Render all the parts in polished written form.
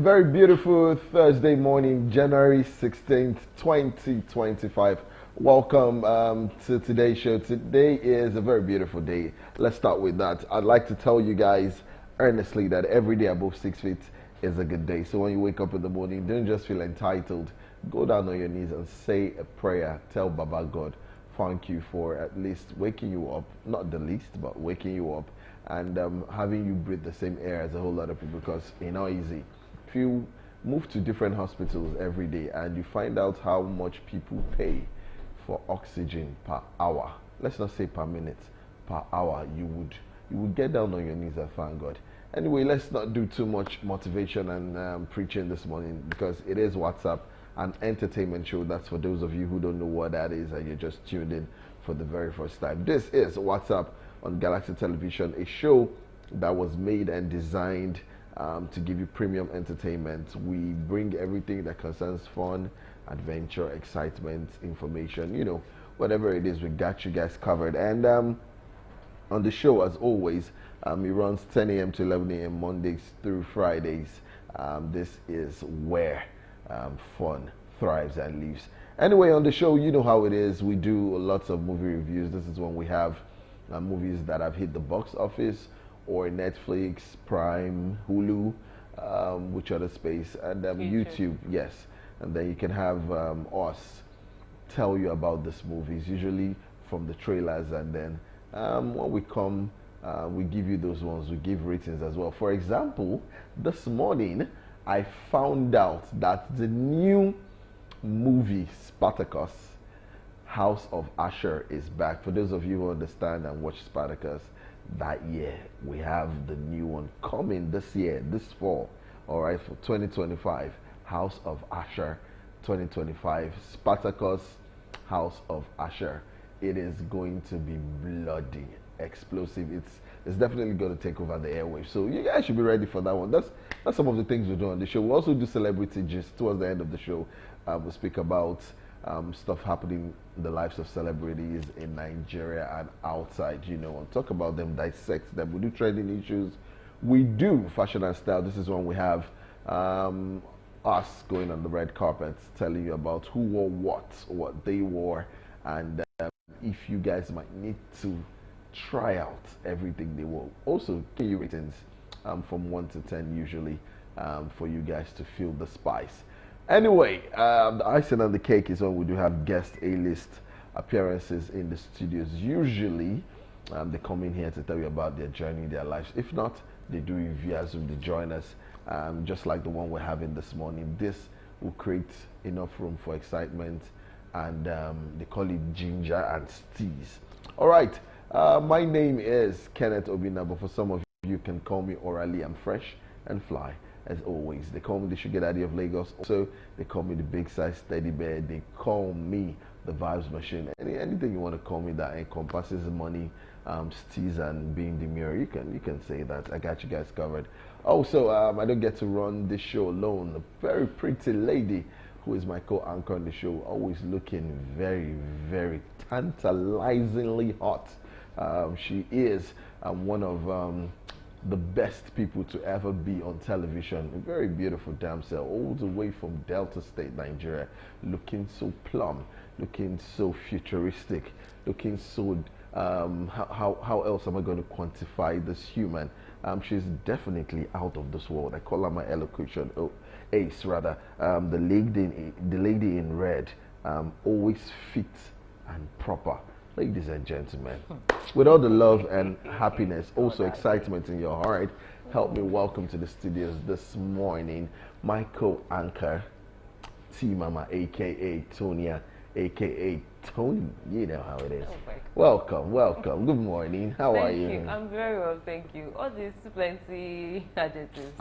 very beautiful Thursday morning, January 16th, 2025. Welcome to today's show. Today is a very beautiful day. Let's start with that. I'd like to tell you guys earnestly that every day above 6 feet is a good day. So when you wake up in the morning, don't just feel entitled. Go down on your knees and say a prayer. Tell Baba God, thank you for at least waking you up, not the least, but waking you up and having you breathe the same air as a whole lot of people, because it's not easy. If you move to different hospitals every day and you find out how much people pay for oxygen per hour, let's not say per minute, per hour, you would get down on your knees and thank God. Anyway, let's not do too much motivation and preaching this morning, because it is WhatsApp, an entertainment show. That's for those of you who don't know what that is and you're just tuned in for the very first time. This is WhatsApp on Galaxy Television, a show that was made and designed to give you premium entertainment. We bring everything that concerns fun, adventure, excitement, information, whatever it is, we got you guys covered. And on the show, as always, it runs 10 a.m. to 11 a.m. Mondays through Fridays. This is where fun thrives and lives. Anyway, on the show, you know how it is. We do lots of movie reviews. This is when we have movies that have hit the box office, or Netflix, Prime, Hulu, which other space, and YouTube, yes. And then you can have us tell you about these movies, usually from the trailers, and then when we come, we give you those ones, we give ratings as well. For example, this morning, I found out that the new movie, Spartacus, House of Usher, is back. For those of you who understand and watch Spartacus that year, we have the new one coming this year, this fall, all right, for 2025. House of Usher 2025, Spartacus, House of Usher. It is going to be bloody explosive. It's definitely going to take over the airwaves, so you guys should be ready for that one. That's some of the things we do on the show. We also do celebrity gist towards the end of the show. We speak about stuff happening in the lives of celebrities in Nigeria and outside, and talk about them, dissect them. We do trending issues. We do fashion and style. This is when we have us going on the red carpet, telling you about who wore what they wore, and if you guys might need to try out everything they wore. Also, give you ratings from 1 to 10 usually, for you guys to feel the spice. Anyway, the icing on the cake is when we do have guest A-list appearances in the studios. Usually, they come in here to tell you about their journey, their lives. If not, they do it via Zoom. They join us, just like the one we're having this morning. This will create enough room for excitement, and they call it ginger and steez. All right, my name is Kenneth Obina, but for some of you can call me orally. I'm fresh and fly. As always, they call me the sugar daddy of Lagos. Also, they call me the big size teddy bear. They call me the vibes machine. Anything you want to call me that encompasses money, steez, and being demure, you can say that. I got you guys covered. Also, I don't get to run this show alone. A very pretty lady who is my co-anchor on the show, always looking very, very tantalizingly hot. She is one of the best people to ever be on television. A very beautiful damsel, all the way from Delta State, Nigeria, looking so plumb, looking so futuristic, looking so how else am I going to quantify this human? She's definitely out of this world. I call her my elocution ace, rather. The lady in red, always fit and proper. Ladies and gentlemen, with all the love and happiness, also excitement in your heart, help me welcome to the studios this morning my co-anchor, T Mama, aka Tonia, aka Tony. You know how it is. Welcome. Good morning. How are you? Thank you. I'm very well, thank you. All these plenty adjectives.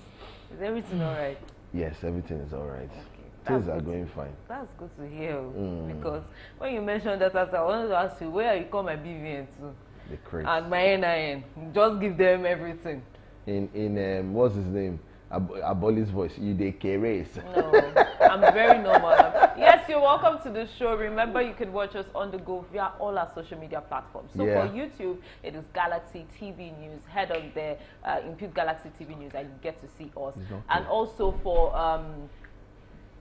Is everything all right? Yes, everything is all right. Okay. Things are going fine. That's good to hear. Because when you mentioned that, I wanted to ask you, where you call my BVN to? The crate. And my NIN. Just give them everything. In what's his name? Aboli's voice. You dey race. No, I'm very normal. Yes, you're welcome to the show. Remember, you can watch us on the go via all our social media platforms. So for YouTube, it is Galaxy TV News. Head on there, input Galaxy TV News, and you get to see us. And also for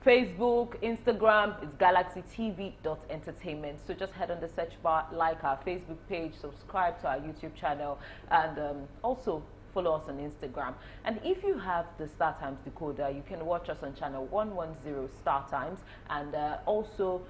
Facebook, Instagram, it's galaxytv.entertainment. So just head on the search bar, like our Facebook page, subscribe to our YouTube channel, and also follow us on Instagram. And if you have the Star Times decoder, you can watch us on channel 110 Star Times, and also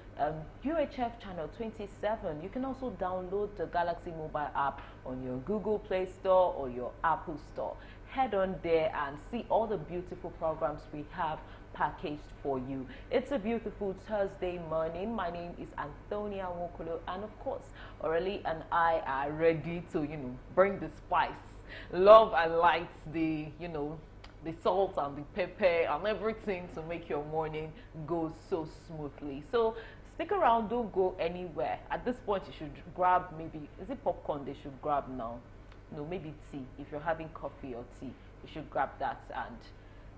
UHF channel 27. You can also download the Galaxy mobile app on your Google Play Store or your Apple Store. Head on there and see all the beautiful programs we have packaged for you. It's a beautiful Thursday morning. My name is Antonia Wokolo, and of course, Aurelie and I are ready to, bring the spice, love and light, the salt and the pepper and everything to make your morning go so smoothly. So stick around, don't go anywhere. At this point, you should grab is it popcorn they should grab now? No, maybe tea. If you're having coffee or tea, you should grab that and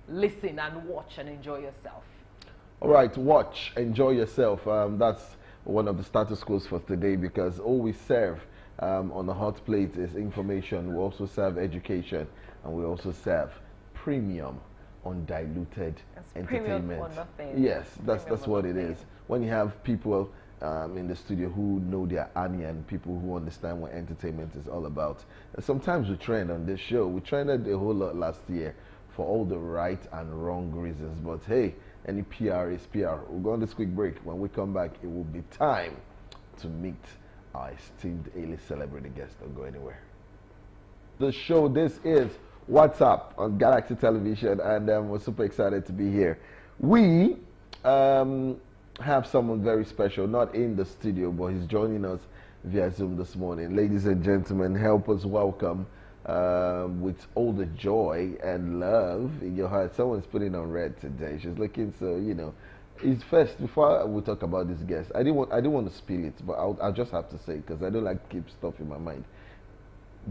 listen and watch and enjoy yourself. All right, watch, enjoy yourself. That's one of the status quos for today, because all we serve on the hot plate is information. We also serve education, and we also serve premium, undiluted entertainment. Premium or nothing. Yes, that's what it is. When you have people in the studio who know their onion, people who understand what entertainment is all about. Sometimes we trend on this show. We trended a whole lot last year for all the right and wrong reasons. But hey, any PR is PR. We'll go on this quick break. When we come back, it will be time to meet our esteemed A-list celebrity guest. Don't go anywhere. The show, this is What's Up on Galaxy Television, and we're super excited to be here. We have someone very special, not in the studio, but he's joining us via Zoom this morning. Ladies and gentlemen, help us welcome with all the joy and love in your heart. Someone's putting on red today. She's looking so, It's first, before we talk about this guest, I didn't want to spill it, but I'll just have to say, because I don't like to keep stuff in my mind.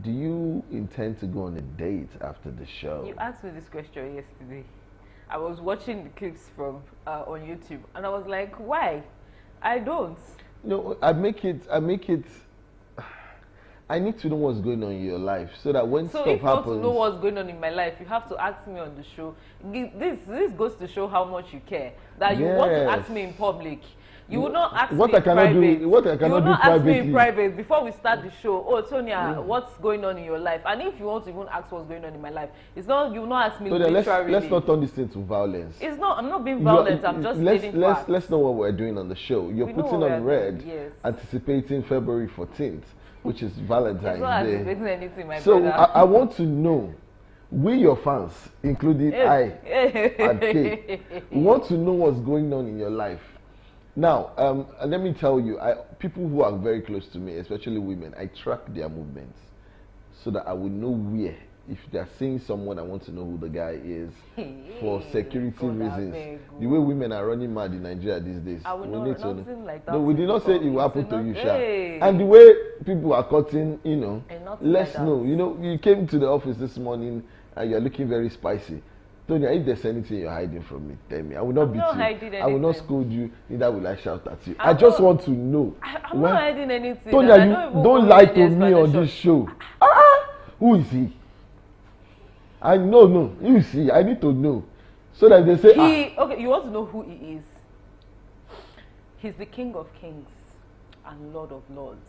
Do you intend to go on a date after the show? You asked me this question yesterday. I was watching the clips from on YouTube, and I was like, why? I don't. No, I need to know what's going on in your life, so that when stuff happens... So if you want to know what's going on in my life, you have to ask me on the show. This goes to show how much you care. That you want to ask me in public. You will not ask me in private. What I cannot do privately. You will not ask me in private before we start the show. Oh, Tonya, what's going on in your life? And if you want to even ask what's going on in my life, it's not. You will not ask me literally. Let's not turn this into violence. It's not. I'm not being violent. I'm just stating facts. Let's know what we're doing on the show. You're putting on red, anticipating February 14th. Which is Valentine's Day. Anything, my so brother. I want to know, we your fans, including I and Kay, want to know what's going on in your life. Now, let me tell you, people who are very close to me, especially women, I track their movements so that I will know where. If they're seeing someone, I want to know who the guy is for security reasons. The way women are running mad in Nigeria these days. We need to know. Like that. No, we did not say it will happen to you, Sha. And the way people are cutting, let's know. You came to the office this morning and you're looking very spicy. Tonya, if there's anything you're hiding from me, tell me. I will not beat you. I will not scold you. Neither will I shout at you. I just want to know. I'm not hiding anything. Tonya, don't lie to me on this show. Who is he? I know. You see, I need to know. So that they say... Okay, you want to know who he is? He's the King of Kings and Lord of Lords.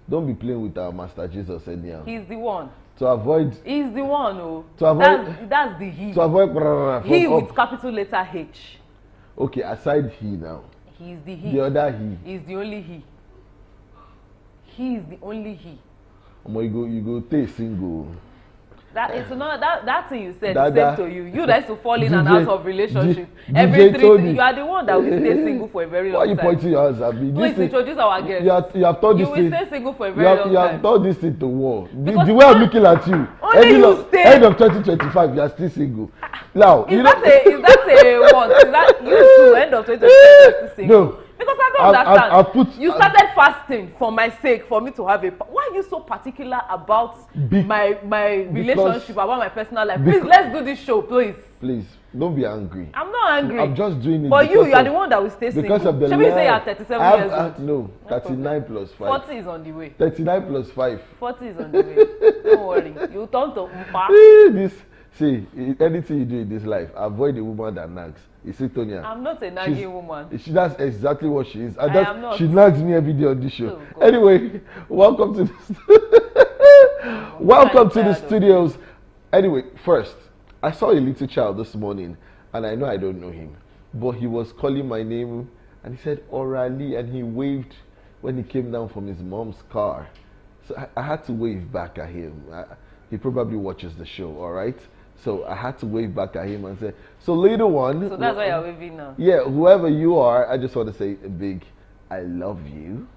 Don't be playing with our Master Jesus anyhow. He's the one. To avoid... He's the one, oh. To avoid... That's the he. To avoid... He with capital letter H. Okay, aside he now. He's the he. The other he. He's the only he. He is the only he. You go take single. That thing you said is same to you. You that used to fall in and out of relationship. Every 3 you are the one that will stay single for a very long time. Why are you pointing your hands at me? Please introduce our guest. You have taught this thing. You will stay single for a very long time. You have taught this thing to war. The way I'm looking at you. Only you stay. End of 2025, you are still single. Now, is that a what? Is that you too? End of 2025, you are still single. No. Because I don't understand. I've put. You started fasting for my sake, for me to have a. Why are you so particular about my relationship, about my personal life? Please, let's do this show, please. Please, don't be angry. I'm not angry. I'm just doing it. But you are the one that will stay single. Because of the Shall we say you're 37 years old? No, 39 plus 5. 40 is on the way. 39 plus 5. 40 is on the way. Don't worry. You turn to Mpa. See, anything you do in this life, avoid a woman that nags. You see, Tonya? I'm not a nagging woman. That's exactly what she is. I am not. She nags me every day on this show. Oh, anyway, welcome to the studios. Anyway, first, I saw a little child this morning, and I know I don't know him, but he was calling my name, and he said Orally, and he waved when he came down from his mom's car. So I had to wave back at him. He probably watches the show, all right? So I had to wave back at him and say, so little one. So that's why you're waving now? Yeah, whoever you are, I just want to say a big, I love you.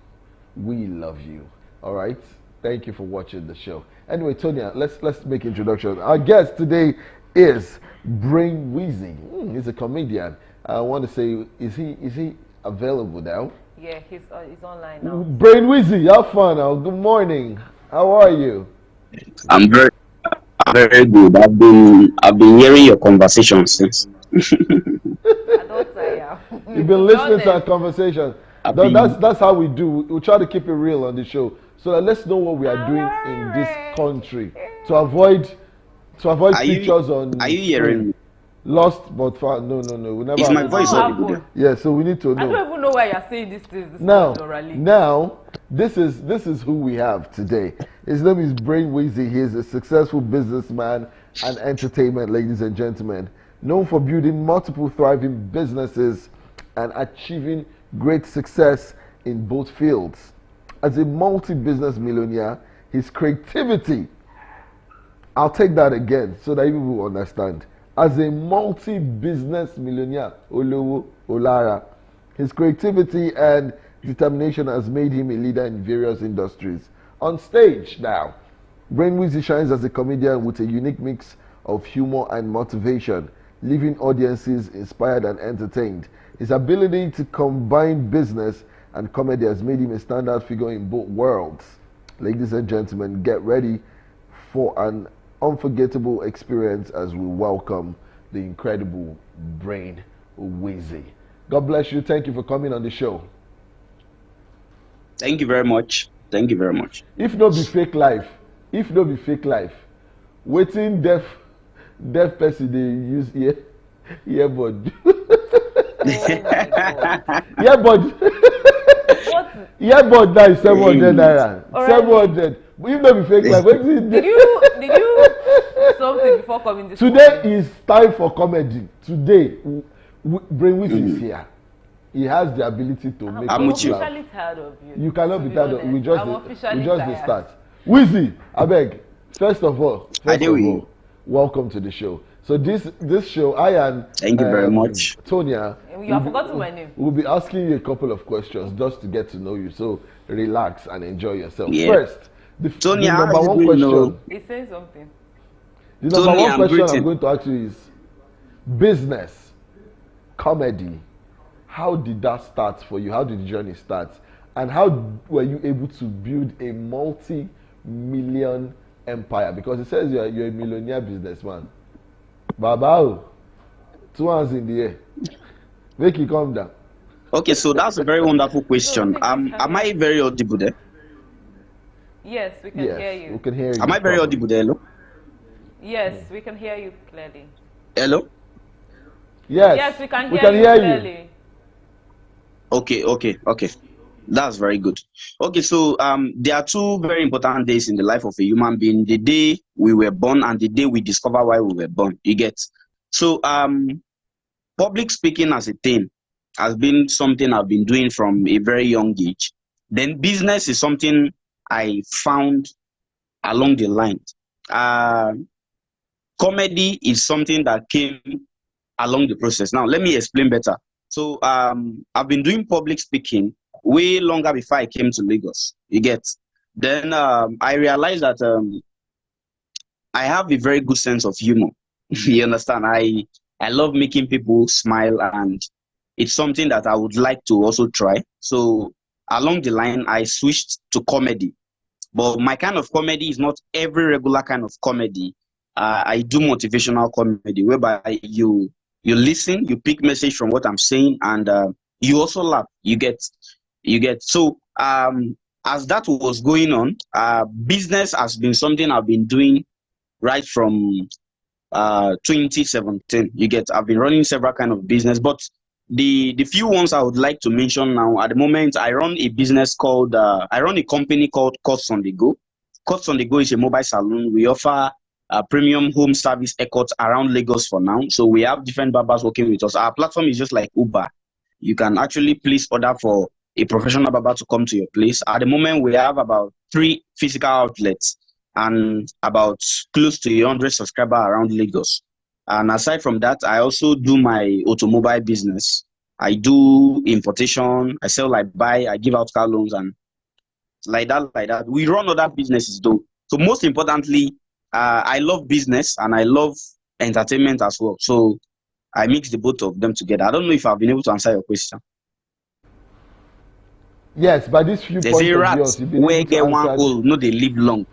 We love you. All right? Thank you for watching the show. Anyway, Tonya, let's make introduction. Our guest today is Brain Wizzy. He's a comedian. I want to say, is he available now? Yeah, he's online now. Brain Wizzy, have fun now. Good morning. How are you? I'm very good. I've been hearing your conversation since. I don't say You've been listening to our conversation. That's how we do. We try to keep it real on the show, so that let's know what we are doing in this country to avoid pictures on. Are you hearing me? Lost but found. No. We never. Is my voice audible? Yeah, so we need to know. I don't even know why you're saying these things. Now, this is who we have today. His name is Brain Wizzy. He is a successful businessman and entertainment, ladies and gentlemen, known for building multiple thriving businesses and achieving great success in both fields. As a multi-business millionaire, his creativity, I'll take that again so that you will understand. As a multi-business millionaire, Olowo Olara, his creativity and determination has made him a leader in various industries. On stage now, Brain Wizzy shines as a comedian with a unique mix of humor and motivation, leaving audiences inspired and entertained. His ability to combine business and comedy has made him a standout figure in both worlds. Ladies and gentlemen, get ready for an unforgettable experience as we welcome the incredible Brain Wizzy. God bless you. Thank you for coming on the show. Thank you very much. Thank you very much. If no be fake life, waiting deaf person they use earbud. Earbud now is 700 naira. 700. If no be fake life, did you something before coming this Today morning? is time for comedy. Today, Brain Wizzy is here. He has the ability to make I'm us laugh. officially tired of you. You cannot be tired of. We just tired. start. Wizzy, I beg. First of all, welcome to the show. So this show, thank you very much, Tonya. You have forgotten my name. We'll be asking you a couple of questions just to get to know you. So relax and enjoy yourself. Yeah. First, the number one question. He's saying something. The number one question I'm going to ask you is business, comedy. How did that start for you? How did the journey start? And how were you able to build a multi-million empire? Because it says you're a millionaire businessman. Baba, 2 hands in the air. Make it calm down. Okay, so that's a very wonderful question. Am I very audible there? Yes, we can hear you. We can hear you. Am I very audible there? Hello? Yes, we can hear you clearly. Hello? Yes, we can hear you clearly. Okay. That's very good. Okay, so there are two very important days in the life of a human being: the day we were born and the day we discover why we were born. You get? So public speaking as a thing has been something I've been doing from a very young age. Then business is something I found along the line. Comedy is something that came along the process. Now, let me explain better. So I've been doing public speaking way longer before I came to Lagos. You get? Then I realized that I have a very good sense of humor. You understand? I love making people smile, and it's something that I would like to also try. So along the line, I switched to comedy. But my kind of comedy is not every regular kind of comedy. I do motivational comedy, whereby you listen, you pick message from what I'm saying, and you also laugh. You get. So as that was going on, business has been something I've been doing right from 2017. I've been running several kind of business, but the few ones I would like to mention now at the moment, I run a business called I run a company called Cuts on the Go. Cuts on the Go is a mobile salon. We offer premium home service haircuts around Lagos for now. So we have different barbers working with us. Our platform is just like Uber. You can actually place order for a professional barber to come to your place. At the moment, we have about 3 physical outlets and about close to 100 subscribers around Lagos. And aside from that, I also do my automobile business. I do importation. I sell, I buy, I give out car loans, and like that. We run other businesses though. So most importantly, I love business and I love entertainment as well. So I mix the both of them together. I don't know if I've been able to answer your question. Yes, by these few They say points of rats yours, you've been where able to get one answer. hole, no, they live long.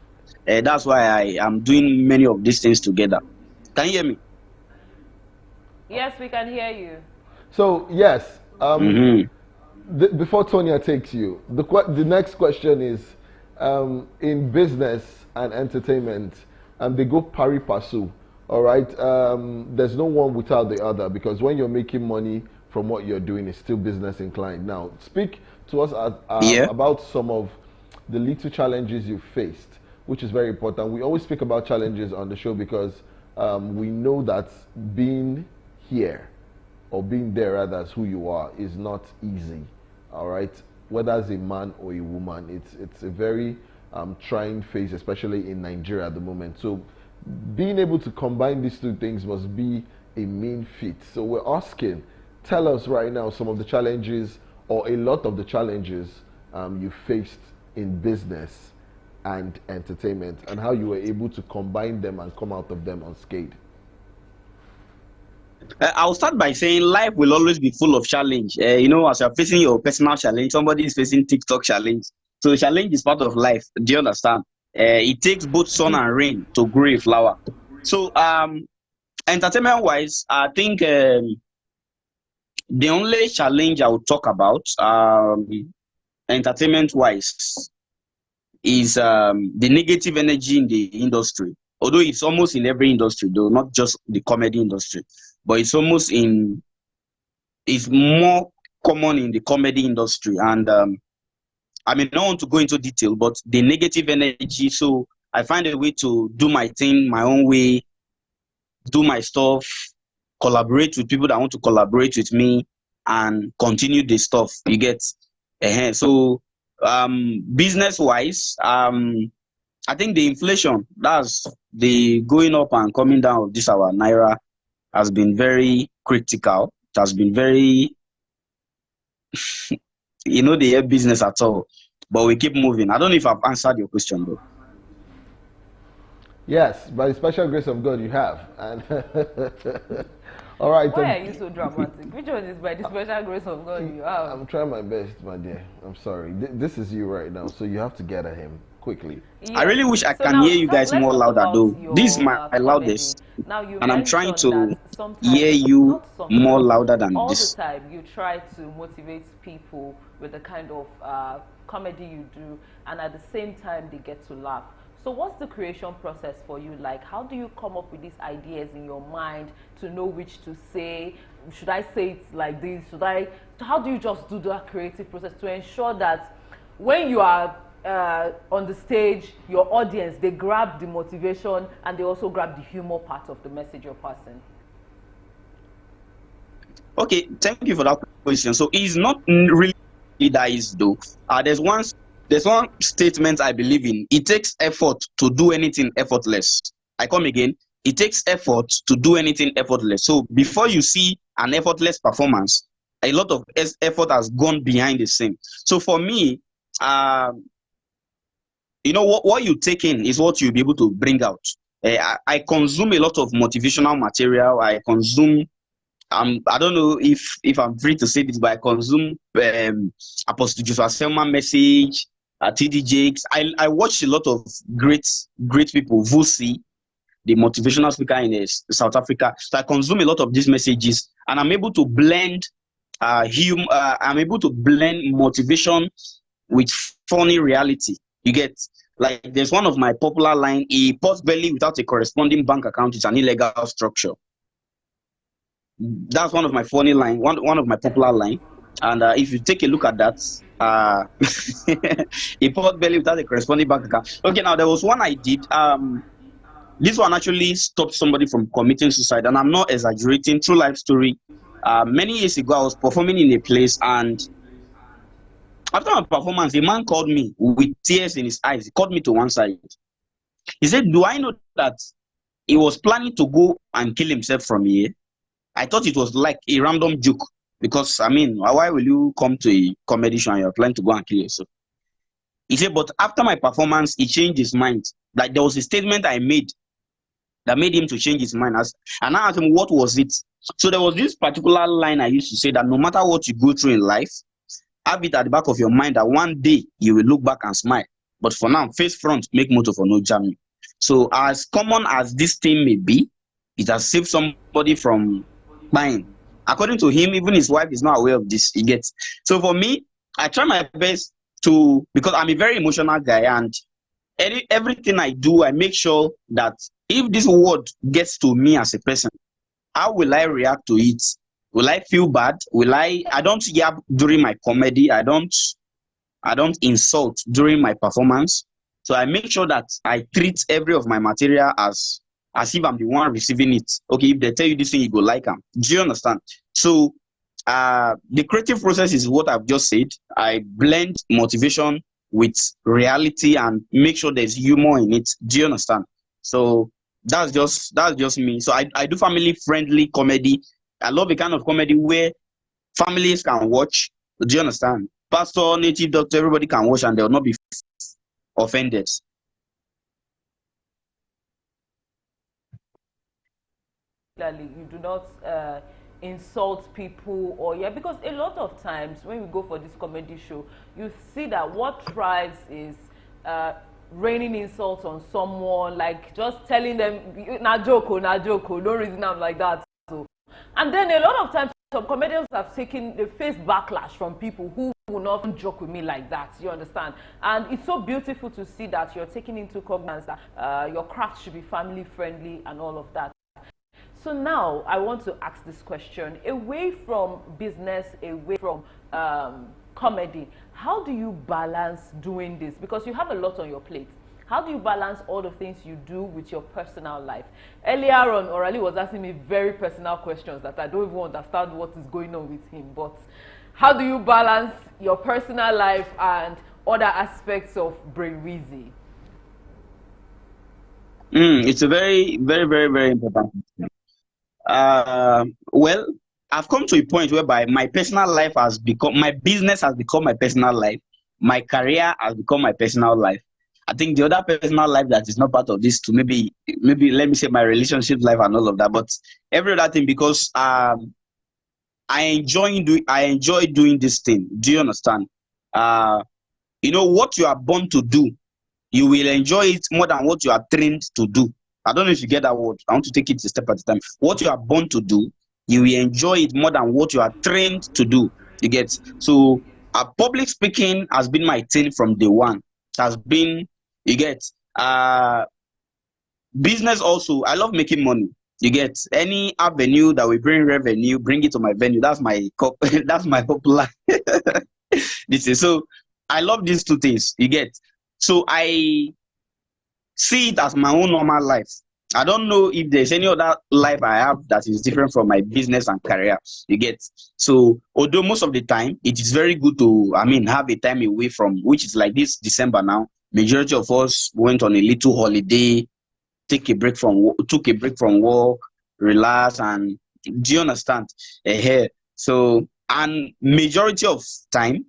That's why I am doing many of these things together. Can you hear me? Yes, we can hear you. So yes, Mhm. before Tonya takes you, the next question is, in business and entertainment, they go pari passu. All right, there's no one without the other, because when you're making money from what you're doing, it's still business inclined. Now, speak to us Yeah. about some of the little challenges you faced, which is very important. We always speak about challenges on the show because we know that being here, or being there rather, as who you are, is not easy. All right, whether as a man or a woman, it's a very trying phase, especially in Nigeria at the moment. So being able to combine these two things must be a mean feat. So we're asking, tell us right now some of the challenges, or a lot of the challenges you faced in business and entertainment, and how you were able to combine them and come out of them unscathed. I'll start by saying life will always be full of challenge. As you're facing your personal challenge, somebody is facing TikTok challenge. So challenge is part of life. Do you understand? It takes both sun and rain to grow a flower. So entertainment wise, I think the only challenge I would talk about entertainment wise is the negative energy in the industry. Although it's almost in every industry, though, not just the comedy industry, but it's more common in the comedy industry. And I mean, I don't want to go into detail, but the negative energy. So I find a way to do my thing my own way, do my stuff, collaborate with people that want to collaborate with me, and continue the stuff. You get. So business wise, I think the inflation, that's the going up and coming down of this our naira, has been very critical. It has been very, the business at all. But we keep moving. I don't know if I've answered your question though. Yes, by the special grace of God, you have. And all right. Why are you so dramatic? Which one is by the special grace of God you have? I'm trying my best, my dear. I'm sorry. This is you right now, so you have to get at him quickly. I really wish I So can now hear you guys let's more talk louder about though. This is your my comedy. loudest, Now you and I'm trying mentioned that to hear sometimes, you not more sometimes, louder than all the this. time you try to motivate people with the kind of comedy you do, and at the same time they get to laugh. So what's the creation process for you like? How do you come up with these ideas in your mind to know which to say? Should I say it like this? How do you just do that creative process to ensure that when you are on the stage, your audience, they grab the motivation and they also grab the humor part of the message you're passing? Okay, thank you for that question. So it's not really that easy though. There's one statement I believe in. It takes effort to do anything effortless. I come again. It takes effort to do anything effortless. So before you see an effortless performance, a lot of effort has gone behind the scene. So for me, what you take in is what you'll be able to bring out. I consume a lot of motivational material. I consume I don't know if I'm free to say this, but I consume Apostle Joshua Selman message, TD Jakes. I watch a lot of great people. Wizzy, the motivational speaker in South Africa. So I consume a lot of these messages, and I'm able to blend I'm able to blend motivation with funny reality. You get, like, there's one of my popular line: a pot belly without a corresponding bank account is an illegal structure. That's one of my funny line, one of my popular line. And if you take a look at that, a pot belly without a corresponding bank account. Okay, now there was one I did. This one actually stopped somebody from committing suicide, and I'm not exaggerating. True life story. Many years ago, I was performing in a place, and after my performance, a man called me with tears in his eyes. He called me to one side. He said, "Do I know that he was planning to go and kill himself from here?" I thought it was like a random joke, because I mean, why will you come to a comedy show and you're planning to go and kill yourself? He said, but after my performance, he changed his mind. Like, there was a statement I made that made him to change his mind. And I asked him, what was it? So there was this particular line I used to say, that no matter what you go through in life, have it at the back of your mind that one day you will look back and smile. But for now, face front, make motor for no jamming. So as common as this thing may be, it has saved somebody from buying. According to him, even his wife is not aware of this. He gets. So for me, I try my best to, because I'm a very emotional guy, and everything I do, I make sure that if this word gets to me as a person, how will I react to it? Will I feel bad? I don't yap during my comedy. I don't insult during my performance. So I make sure that I treat every of my material as if I'm the one receiving it. Okay, if they tell you this thing, you go like them. Do you understand? So the creative process is what I've just said. I blend motivation with reality and make sure there's humor in it. Do you understand? So that's just me. So I do family friendly comedy. I love a kind of comedy where families can watch. Do you understand? Pastor, native doctor, everybody can watch and they'll not be offended. You do not insult people, or yeah, because a lot of times when we go for this comedy show, you see that what thrives is raining insults on someone, like just telling them na joke, don't reason I'm like that. So, and then a lot of times some comedians have taken the face backlash from people who will not joke with me like that. You understand? And it's so beautiful to see that you're taking into cognizance that your craft should be family friendly and all of that. So now I want to ask this question: away from business, away from comedy, how do you balance doing this? Because you have a lot on your plate. How do you balance all the things you do with your personal life? Earlier on, Orali was asking me very personal questions that I don't even understand what is going on with him. But how do you balance your personal life and other aspects of Brain Wizzy? It's a very, very, very, very important question. Well, I've come to a point whereby my personal life has become, my business has become my personal life. My career has become my personal life. I think the other personal life that is not part of this, to maybe let me say my relationship life and all of that, but every other thing, because I enjoy doing this thing. Do you understand? What you are born to do, you will enjoy it more than what you are trained to do. I don't know if you get that word. I want to take it a step at a time. What you are born to do, you will enjoy it more than what you are trained to do. You get? So public speaking has been my thing from day one. It has been, you get, business also. I love making money. You get, any avenue that will bring revenue, bring it to my venue. That's my that's my popular. This is so. I love these two things. You get. So I see it as my own normal life. I don't know if there's any other life I have that is different from my business and career. You get. So although most of the time it is very good to, have a time away from, which is like this December now. Majority of us went on a little holiday, took a break from work, relax, and do you understand? So, and majority of time,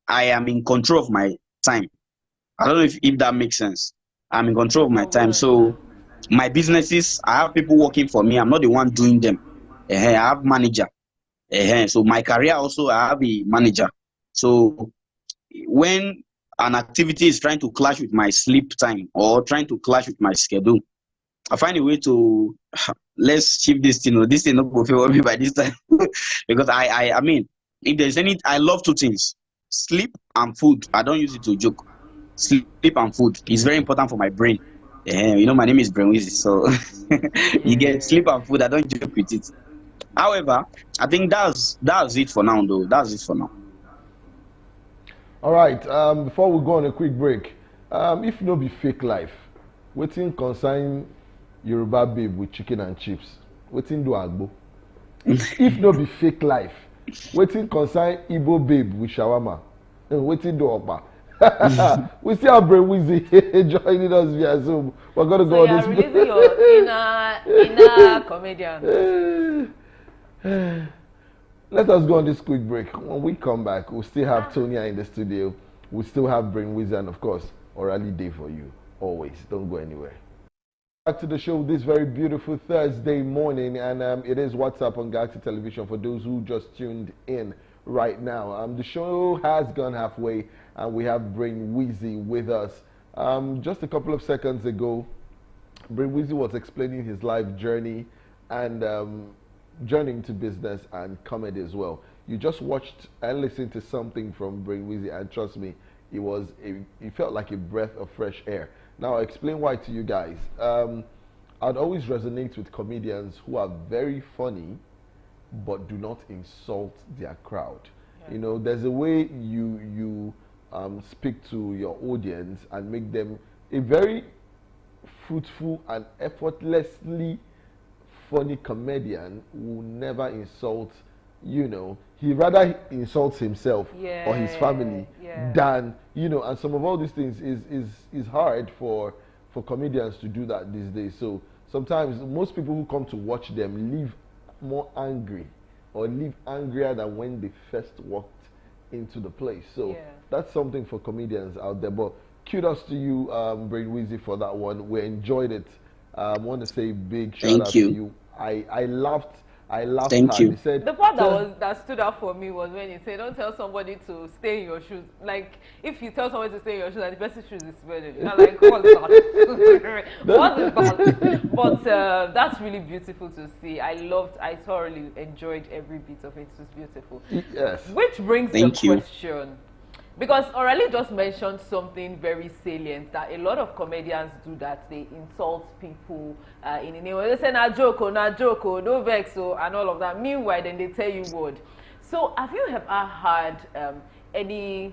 I am in control of my time. I don't know if that makes sense. I'm in control of my time. So my businesses, I have people working for me. I'm not the one doing them. I have manager. So my career also, I have a manager. So when an activity is trying to clash with my sleep time or trying to clash with my schedule, I find a way to let's shift this thing. This thing not go favor me by this time because I mean, if there's any, I love two things: sleep and food. I don't use it to joke. Sleep and food is very important for my brain. My name is Brain Wizzy, so you get Yeah. sleep and food. I don't joke with it. However, I think that's it for now, though. That's it for now. All right. Before we go on a quick break, if no be fake life, wetin concern Yoruba babe with chicken and chips? Wetin do agbo? If no be fake life, wetin concern Igbo babe with shawarma? Wetin do okpa? We still have Brain Wizzy joining us via Zoom. We're gonna So go you on are this. releasing your inner comedian. Let us go on this quick break. When we come back, we'll still have Tonya in the studio. We'll still have Brain Wizzy and, of course, Orally Day for you. Always. Don't go anywhere. Back to the show this very beautiful Thursday morning, and it is WhatsApp on Galaxy Television for those who just tuned in right now. The show has gone halfway, and we have Brain Wizzy with us. Just a couple of seconds ago, Brain Wizzy was explaining his life journey and journey into business and comedy as well. You just watched and listened to something from Brain Wizzy, and trust me, it felt like a breath of fresh air. Now I'll explain why to you guys. I'd always resonate with comedians who are very funny but do not insult their crowd. Yeah. You know, there's a way you speak to your audience and make them a very fruitful and effortlessly funny comedian will never insult, he rather insults himself or his family than, and some of all these things is hard for comedians to do that these days. So sometimes most people who come to watch them leave more angry or leave angrier than when they first walked into the place. So that's something for comedians out there. But kudos to you, Brain Wizzy, for that one. We enjoyed it. I want to say big shout out to you. I laughed. Thank hard. you. He said, the part that stood out for me was when he said, "Don't tell somebody to stay in your shoes." Like if you tell somebody to stay in your shoes and the person's shoes is smelling, you're like, "What's that? What is that?" But that's really beautiful to see. I thoroughly enjoyed every bit of it. It was beautiful. Yes. Which brings the question. Because Aurelie just mentioned something very salient that a lot of comedians do, that they insult people in a name. They say, na joke, no vex, and all of that. Meanwhile, then they tell you word. So have you ever had any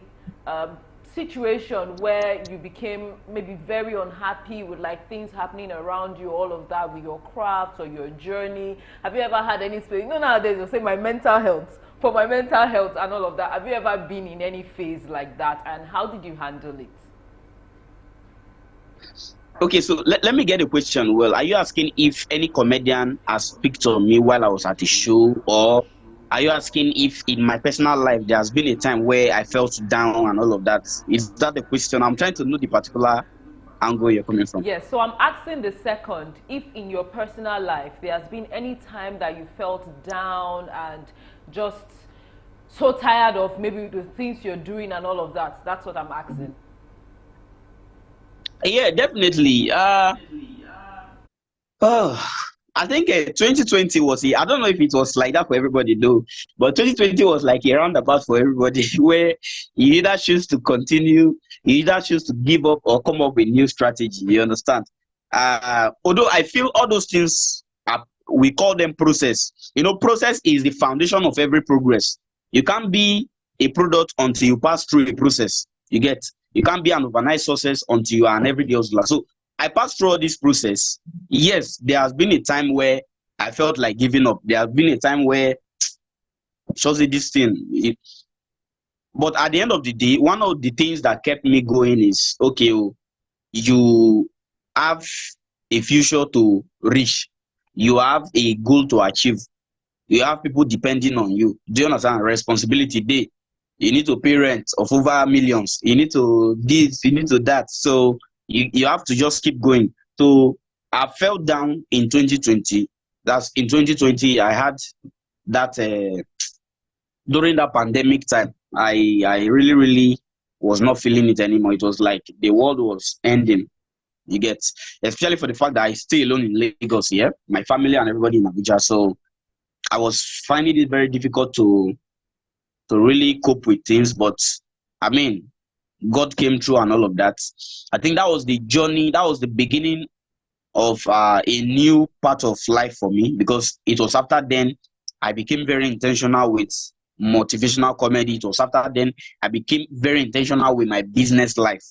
situation where you became maybe very unhappy with like things happening around you, all of that, with your craft or your journey? Have you ever had any space? Nowadays they'll say my mental health. For my mental health and all of that, have you ever been in any phase like that, and how did you handle it? Okay, so let me get a question. Well, are you asking if any comedian has picked on me while I was at the show, or are you asking if in my personal life there has been a time where I felt down and all of that? Is that the question? I'm trying to know the particular angle you're coming from. Yes, so I'm asking the second, if in your personal life there has been any time that you felt down and just so tired of maybe the things you're doing and all of that. That's what I'm asking. Yeah, definitely. I think 2020 was I don't know if it was like that for everybody though, but 2020 was like a roundabout for everybody where you either choose to continue, you either choose to give up or come up with new strategy. You understand? Although I feel all those things we call them process. Process is the foundation of every progress. You can't be a product until you pass through a process. You can't be an overnight success until you are an everyday hustler. So I passed through all this process. Yes, there has been a time where I felt like giving up. There has been a time where just this thing. But at the end of the day, one of the things that kept me going is, okay, you have a future to reach. You have a goal to achieve. You have people depending on you. Do you understand? Responsibility day. You need to pay rent of over millions. You need to this, you need to that. So you have to just keep going. So I fell down in 2020. That's in 2020. I had that during that pandemic time. I really was not feeling it anymore. It was like the world was ending. You get, especially for the fact that I stay alone in Lagos here, my family and everybody in Abuja. So I was finding it very difficult to really cope with things. But I mean, God came through and all of that. I think that was the journey. That was the beginning of a new part of life for me, because it was after then I became very intentional with motivational comedy. It was after then I became very intentional with my business life.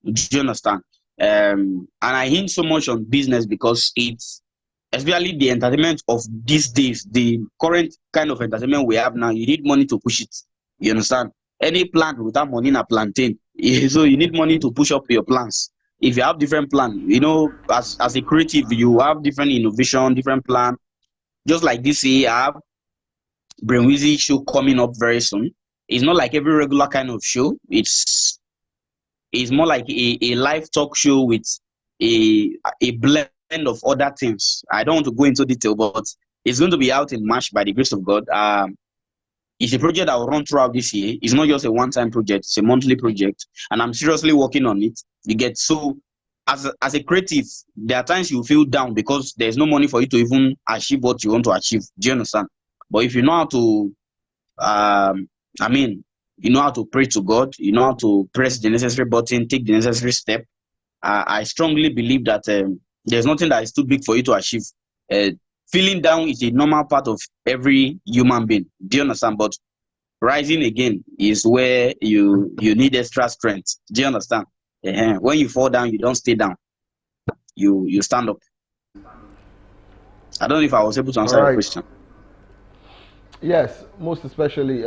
Do you understand? And I hint so much on business because it's, especially the entertainment of these days, the current kind of entertainment we have now, you need money to push it. You understand? Any plant without money na plantain. So you need money to push up your plans. If you have different plan, as a creative, you have different innovation, different plan. Just like this year, I have Wizzy show coming up very soon. It's not like every regular kind of show. It's more like a live talk show with a blend of other things. I don't want to go into detail, but it's going to be out in March by the grace of God. It's a project that will run throughout this year. It's not just a one-time project; it's a monthly project, and I'm seriously working on it. You get, so as a creative, there are times you feel down because there's no money for you to even achieve what you want to achieve. Do you understand? But if you know how to, I mean, you know how to pray to God, you know how to press the necessary button, take the necessary step. I strongly believe that there's nothing that is too big for you to achieve. Uh, Feeling down is a normal part of every human being. Do you understand? But rising again is where you need extra strength. Do you understand? When you fall down, you don't stay down. You stand up. I don't know if I was able to All answer your right. question. Yes, most especially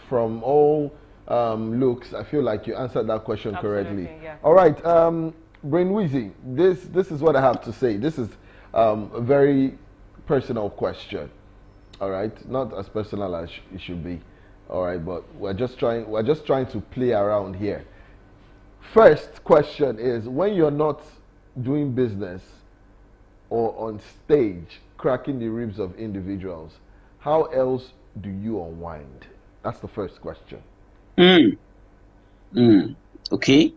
from all looks, I feel like you answered that question correctly. Absolutely, yeah. All right, Brain Wheezy, this is what I have to say. This is a very personal question. All right, not as personal as it should be. All right, but we're just trying to play around here. First question is, when you're not doing business or on stage cracking the ribs of individuals, how else do you unwind? That's the first question. Mm, mm. Okay.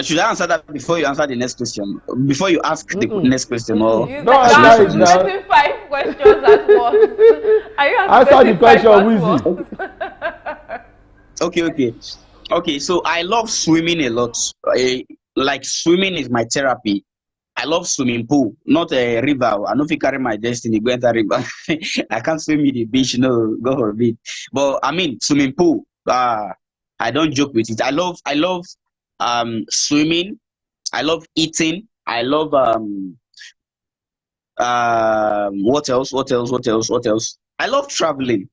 Should I answer that before you answer the next question? Before you ask the Mm-mm. next question, or Mm-mm. You, No, should you are answer it continue? now. anticipating 5 questions at once. Are you Answer the anticipating five question, at Wheezy. once? Okay. So I love swimming a lot. Like swimming is my therapy. I love swimming pool, not a river. I know if you carry my destiny, go enter river. I can't swim in the beach, no, go for a bit. But I mean swimming pool. I don't joke with it. I love swimming. I love eating. I love what else? What else? What else? What else? I love traveling.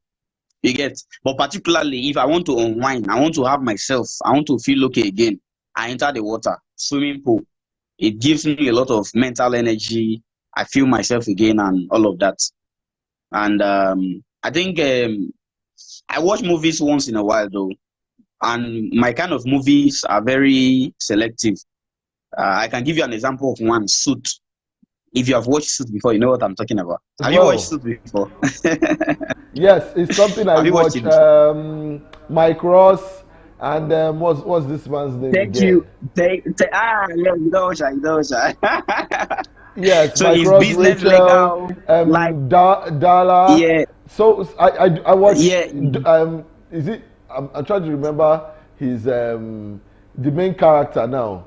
You get, but particularly if I want to unwind, I want to have myself, I want to feel okay again. I enter the water, swimming pool. It gives me a lot of mental energy. I feel myself again and all of that. And I think I watch movies once in a while though, and my kind of movies are very selective. I can give you an example of one, Suit. If you have watched Suit before, you know what I'm talking about. As Have you watched well. Suit before? Yes, it's something I Have you watched watch. it before? Mike Ross and what's this man's name Thank again? you. Yeah, you know, shy. Yes, So Mike it's Ross, business Rachel, legal, like Dala. yeah, So I watch. yeah. Is it? I'm trying to remember his the main character now.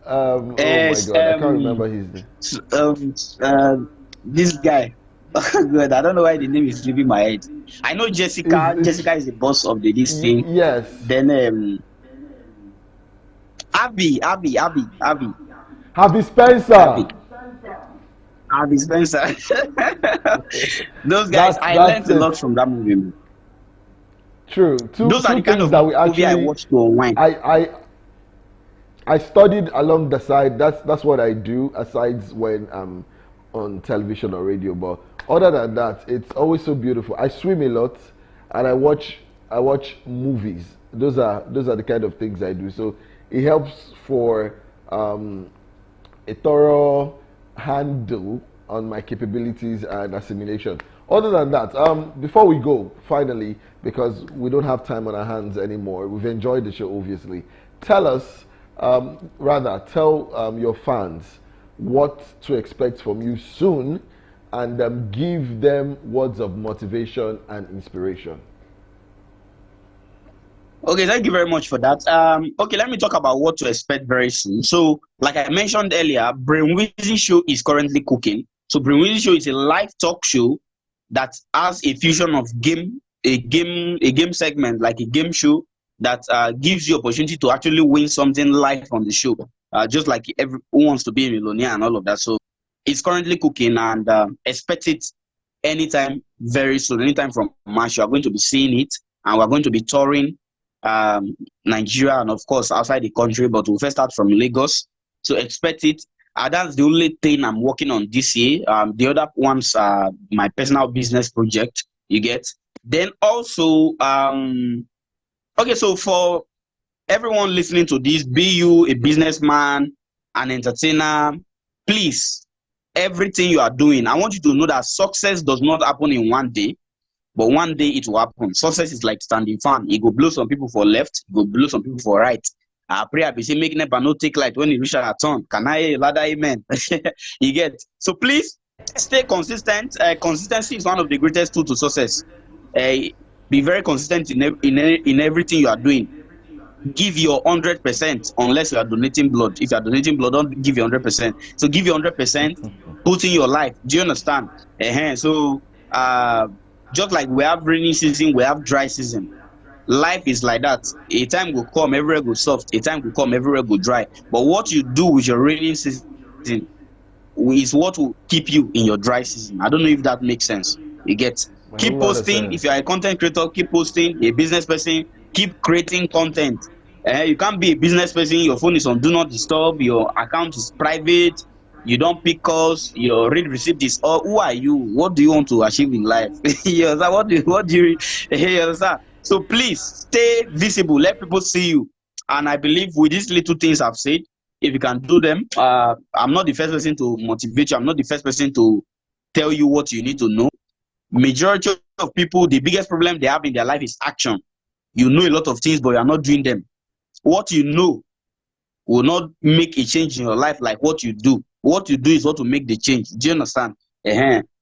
Oh my As God, I can't remember his name. s- um uh, this guy. Good. I don't know why the name is leaving my head. I know Jessica. Is Jessica is the boss of the this thing. yes, Then Abby, Harvey Spencer. Abby, Abby Spencer. Those guys, I That's learned a it. lot from that movie. True. Two Those are two the kind things of that we movie I actually watch to unwind. I I I studied along the side. That's what I do aside when I'm on television or radio. But other than that, it's always so beautiful. I swim a lot, and I watch movies. Those are the kind of things I do. So it helps for um, a thorough handle on my capabilities and assimilation. Other than that, before we go, finally, because we don't have time on our hands anymore, we've enjoyed the show, obviously. Tell us, tell your fans what to expect from you soon, and give them words of motivation and inspiration. Okay, thank you very much for that. Okay, let me talk about what to expect very soon. So, like I mentioned earlier, Wizzy show is currently cooking. So, Wizzy show is a live talk show that has a fusion of a game segment, like a game show that gives you opportunity to actually win something live on the show. Just like who wants to be a millionaire and all of that. So, it's currently cooking, and expect it anytime very soon. Anytime from March, you are going to be seeing it, and we're going to be touring Nigeria and of course outside the country, but we'll first start from Lagos. So expect it. That's the only thing I'm working on this year. The other ones are my personal business project. You get. Then also, okay, so for everyone listening to this, be you a businessman, an entertainer, please, everything you are doing, I want you to know that success does not happen in one day. But one day it will happen. Success is like standing fan. It go blow some people for left, it go blow some people for right. I pray I be say make never no take light when you reach a turn. Can I ladder amen? You get. So please stay consistent. Consistency is one of the greatest tools to success. Be very consistent in everything you are doing. Give your 100% unless you are donating blood. If you are donating blood, don't give your 100%. So give your 100%, put in your life. Do you understand? So just like we have rainy season, we have dry season. Life is like that. A time will come, everywhere go soft. A time will come, everywhere go dry. But what you do with your rainy season is what will keep you in your dry season. I don't know if that makes sense. You get. Keep posting. If you are a content creator, keep posting. A business person, keep creating content. You can't be a business person. Your phone is on do not disturb. Your account is private. You don't pick calls. Your read receipt is all. Who are you? What do you want to achieve in life? You understand? What do you understand? So please stay visible. Let people see you. And I believe with these little things I've said, if you can do them, I'm not the first person to motivate you. I'm not the first person to tell you what you need to know. Majority of people, the biggest problem they have in their life is action. You know a lot of things, but you are not doing them. What you know will not make a change in your life like what you do. What you do is what will make the change. Do you understand?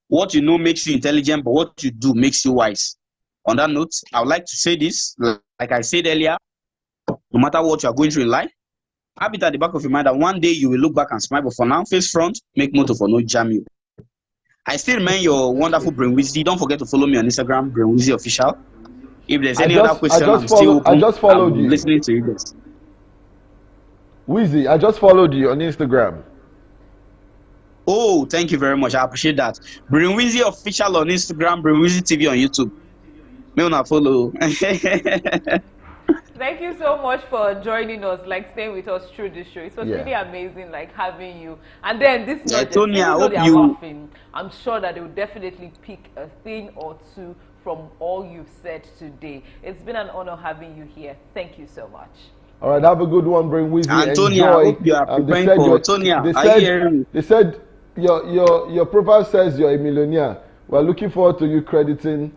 What you know makes you intelligent, but what you do makes you wise. On that note, I would like to say this, like I said earlier, no matter what you are going through in life, have it at the back of your mind that one day you will look back and smile, but for now, face front, make motor for no jam you. I still remain your wonderful Wizzy. Don't forget to follow me on Instagram, Wizzy Official. If there's any other question, I'm still open. I just followed you. Listening to you guys. Wizzy, I just followed you on Instagram. Oh, thank you very much. I appreciate that. Wizzy Official on Instagram, Wizzy TV on YouTube. Me wanna follow. Thank you so much for joining us, like staying with us through this show. It was really amazing, like having you. And then this project, Tony, I hope laughing, I'm sure that they will definitely pick a thing or two from all you've said today. It's been an honor having you here. Thank you so much. All right, have a good one, Wizzy. Antonia, I hope you are preparing for Tonia. They said your profile says you're a millionaire. We're looking forward to you crediting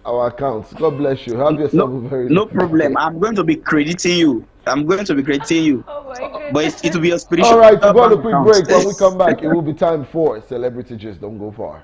our accounts. God bless you. Have yourself a very no problem. I'm going to be crediting you. Oh my goodness. But it will be a spiritual. All right, we'll go on a quick break. When we come back, it will be time for Celebrity Gist. Don't go far.